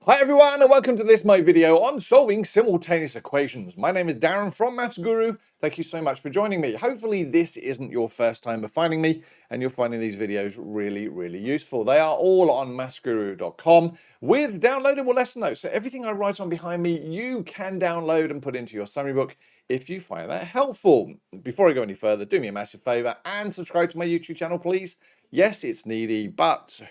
Hi everyone and welcome to this my video on solving simultaneous equations. My name is Darren from Maths Guru. Thank you so much for joining me. Hopefully this isn't your first time of finding me and you're finding these videos really useful. They are all on mathsguru.com with downloadable lesson notes. So everything I write on behind me you can download and put into your summary book if you find that helpful. Before I go any further, do me a massive favor and subscribe to my YouTube channel please. Yes, it's needy, but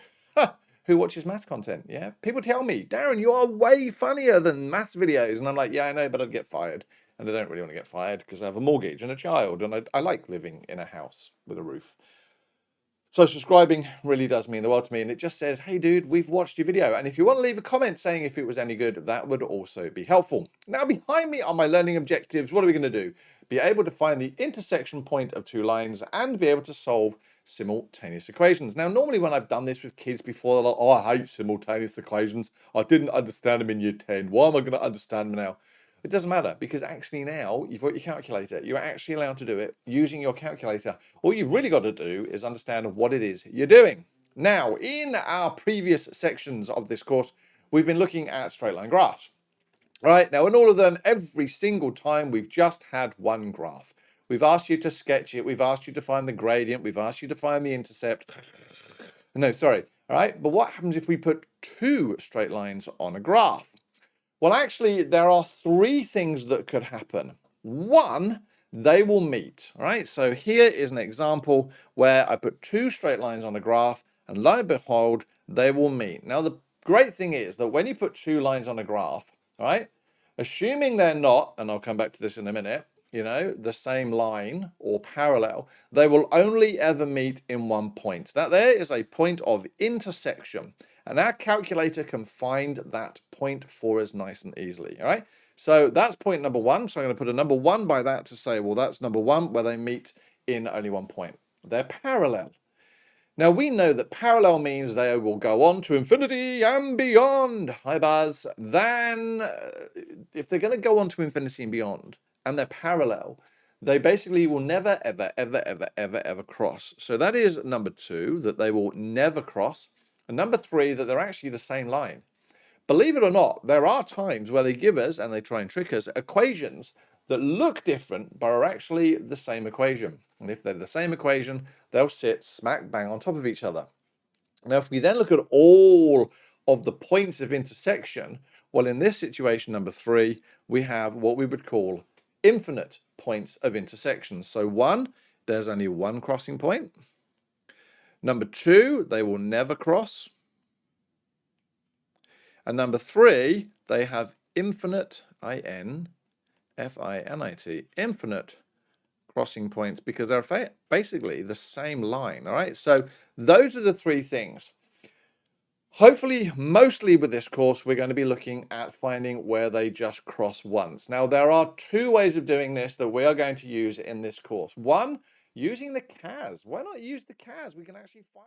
who watches maths content? Yeah, people tell me, Darren, you are way funnier than maths videos, and I'm like, yeah, I know, but I'd get fired, and I don't really want to get fired because I have a mortgage and a child, and I like living in a house with a roof. So subscribing really does mean the world to me, and it just says, hey dude, we've watched your video, and if you want to leave a comment saying if it was any good, that would also be helpful. Now behind me are my learning objectives. What are we going to do? Be able to find the intersection point of two lines and be able to solve simultaneous equations. Now normally when I've done this with kids before, they're like, oh, I hate simultaneous equations, I didn't understand them in year 10, why am I going to understand them now? It doesn't matter because actually now you've got your calculator. You're actually allowed to do it using your calculator. All you've really got to do is understand what it is you're doing. Now, in our previous sections of this course, we've been looking at straight line graphs. All right, now in all of them, every single time we've just had one graph. We've asked you to sketch it. We've asked you to find the gradient. We've asked you to find the intercept. No, sorry. All right, but what happens if we put two straight lines on a graph? Well, actually, there are three things that could happen. One, they will meet. All right, so here is an example where I put two straight lines on a graph, and lo and behold, they will meet. Now, the great thing is that when you put two lines on a graph, all right, assuming they're not, and I'll come back to this in a minute, you know, the same line or parallel, they will only ever meet in one point. That there is a point of intersection. And our calculator can find that point for us nice and easily, all right? So that's point number one. So I'm going to put a number one by that to say, well, that's number one where they meet in only one point. They're parallel. Now, we know that parallel means they will go on to infinity and beyond, hi Buzz, then if they're going to go on to infinity and beyond, and they're parallel, they basically will never, ever cross. So that is number two, that they will never cross. And number three, that they're actually the same line. Believe it or not, there are times where they give us, and they try and trick us, equations that look different, but are actually the same equation. And if they're the same equation, they'll sit smack bang on top of each other. Now, if we then look at all of the points of intersection, well, in this situation, number three, we have what we would call infinite points of intersection. So one, there's only one crossing point. Number two, they will never cross. And number three, they have infinite, I-N-F-I-N-I-T, infinite crossing points because they're basically the same line, all right? So those are the three things. Hopefully, mostly with this course, we're going to be looking at finding where they just cross once. Now, there are two ways of doing this that we are going to use in this course. One, using the CAS. Why not use the CAS? We can actually find...